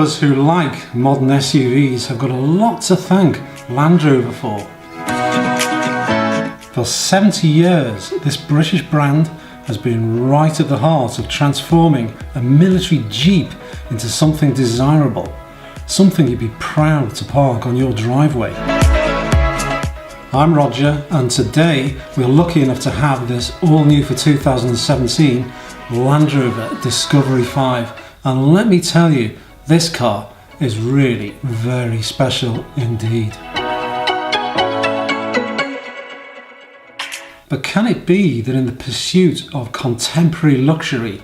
us who like modern SUVs have got a lot to thank Land Rover for. For 70 years, this British brand has been right at the heart of transforming a military Jeep into something desirable, something you'd be proud to park on your driveway. I'm Roger, and today we're lucky enough to have this all new for 2017 Land Rover Discovery 5, and let me tell you, this car is really very special indeed. But can it be that in the pursuit of contemporary luxury,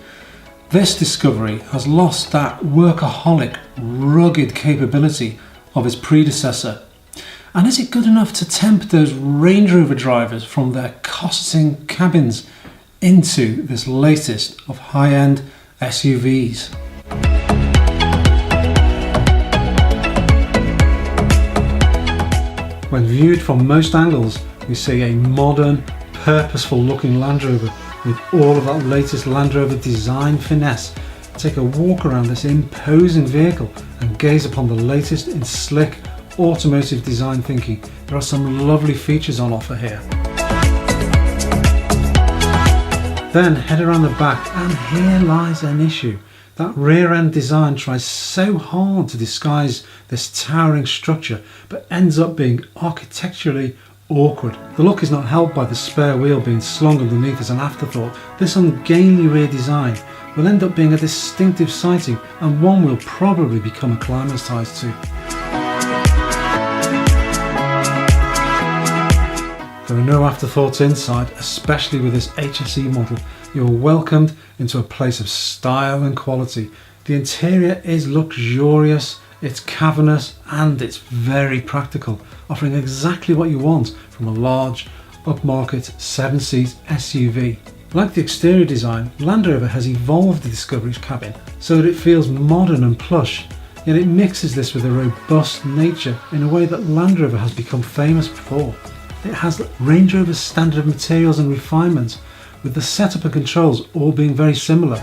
this Discovery has lost that workaholic, rugged capability of its predecessor? And is it good enough to tempt those Range Rover drivers from their costing cabins into this latest of high-end SUVs? When viewed from most angles, we see a modern, purposeful looking Land Rover with all of that latest Land Rover design finesse. Take a walk around this imposing vehicle and gaze upon the latest in slick automotive design thinking. There are some lovely features on offer here. Then head around the back, and here lies an issue. That rear end design tries so hard to disguise this towering structure, but ends up being architecturally awkward. The look is not helped by the spare wheel being slung underneath as an afterthought. This ungainly rear design will end up being a distinctive sighting, and one will probably become acclimatised to. There are no afterthoughts inside, especially with this HSE model. You are welcomed into a place of style and quality. The interior is luxurious, it's cavernous, and it's very practical, offering exactly what you want from a large, upmarket 7-seat SUV. Like the exterior design, Land Rover has evolved the Discovery's cabin so that it feels modern and plush, yet it mixes this with a robust nature in a way that Land Rover has become famous for. It has Range Rover's standard of materials and refinements, with the setup and controls all being very similar.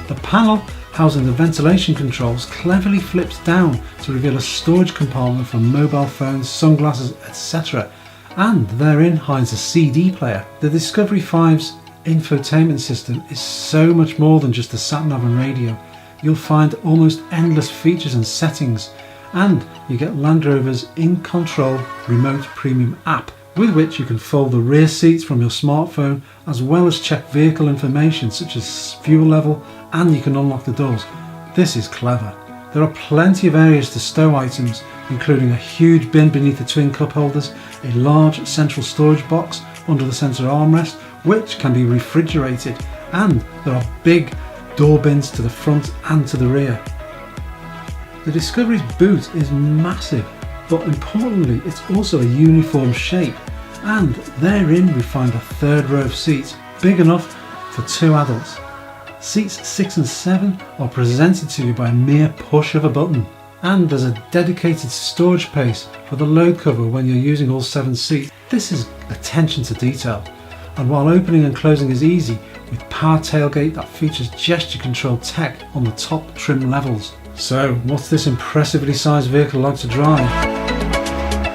The panel housing the ventilation controls cleverly flips down to reveal a storage compartment for mobile phones, sunglasses, etc. And therein hides a CD player. The Discovery 5's infotainment system is so much more than just a sat-nav and radio. You'll find almost endless features and settings, and you get Land Rover's In Control Remote Premium app, with which you can fold the rear seats from your smartphone, as well as check vehicle information such as fuel level, and you can unlock the doors. This is clever. There are plenty of areas to stow items, including a huge bin beneath the twin cup holders, a large central storage box under the centre armrest, which can be refrigerated, and there are big door bins to the front and to the rear. The Discovery's boot is massive, but importantly it's also a uniform shape, and therein we find a third row of seats, big enough for 2 adults. Seats 6 and 7 are presented to you by a mere push of a button, and there's a dedicated storage space for the load cover when you're using all 7 seats. This is attention to detail, and while opening and closing is easy, with power tailgate that features gesture control tech on the top trim levels. So what's this impressively sized vehicle like to drive?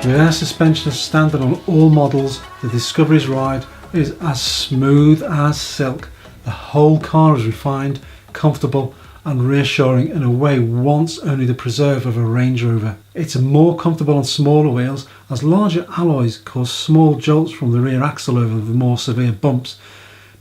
With air suspension as standard on all models, the Discovery's ride is as smooth as silk. The whole car is refined, comfortable and reassuring in a way once only the preserve of a Range Rover. It's more comfortable on smaller wheels, as larger alloys cause small jolts from the rear axle over the more severe bumps.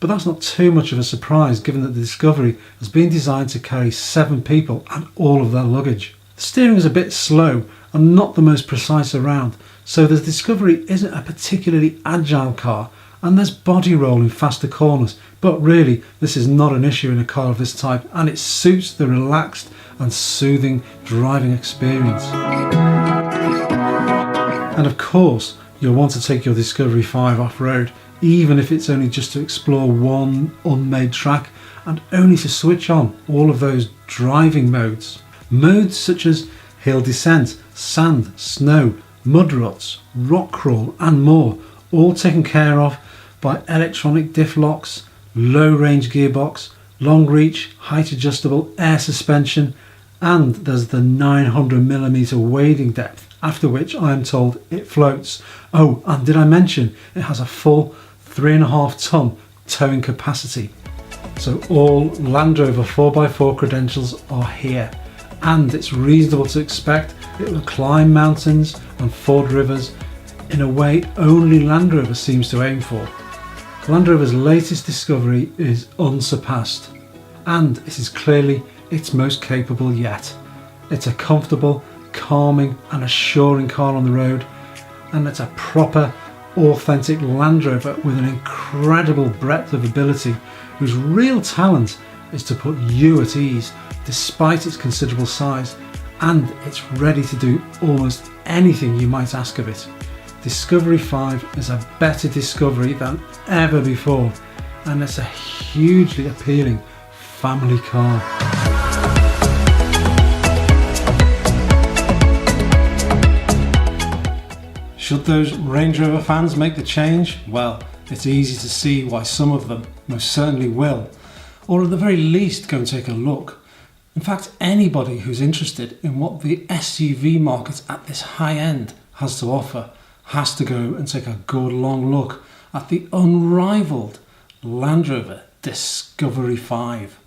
But that's not too much of a surprise given that the Discovery has been designed to carry 7 people and all of their luggage. The steering is a bit slow and not the most precise around, so the Discovery isn't a particularly agile car, and there's body roll in faster corners, but really this is not an issue in a car of this type, and it suits the relaxed and soothing driving experience. And of course you'll want to take your Discovery 5 off-road, even if it's only just to explore one unmade track and only to switch on all of those driving modes. Modes such as hill descent, sand, snow, mud ruts, rock crawl and more, all taken care of by electronic diff locks, low range gearbox, long reach, height adjustable air suspension, and there's the 900mm wading depth, after which I am told it floats. Oh, and did I mention it has a full 3.5 ton towing capacity. So all Land Rover 4x4 credentials are here, and it's reasonable to expect it will climb mountains and ford rivers in a way only Land Rover seems to aim for. Land Rover's latest Discovery is unsurpassed, and it is clearly its most capable yet. It's a comfortable, calming and assuring car on the road, and it's a proper, authentic Land Rover with an incredible breadth of ability, whose real talent is to put you at ease despite its considerable size, and it's ready to do almost anything you might ask of it. Discovery 5 is a better Discovery than ever before, and it's a hugely appealing family car. Should those Range Rover fans make the change? Well, it's easy to see why some of them most certainly will, or at the very least go and take a look. In fact, anybody who's interested in what the SUV market at this high end has to offer has to go and take a good long look at the unrivaled Land Rover Discovery 5.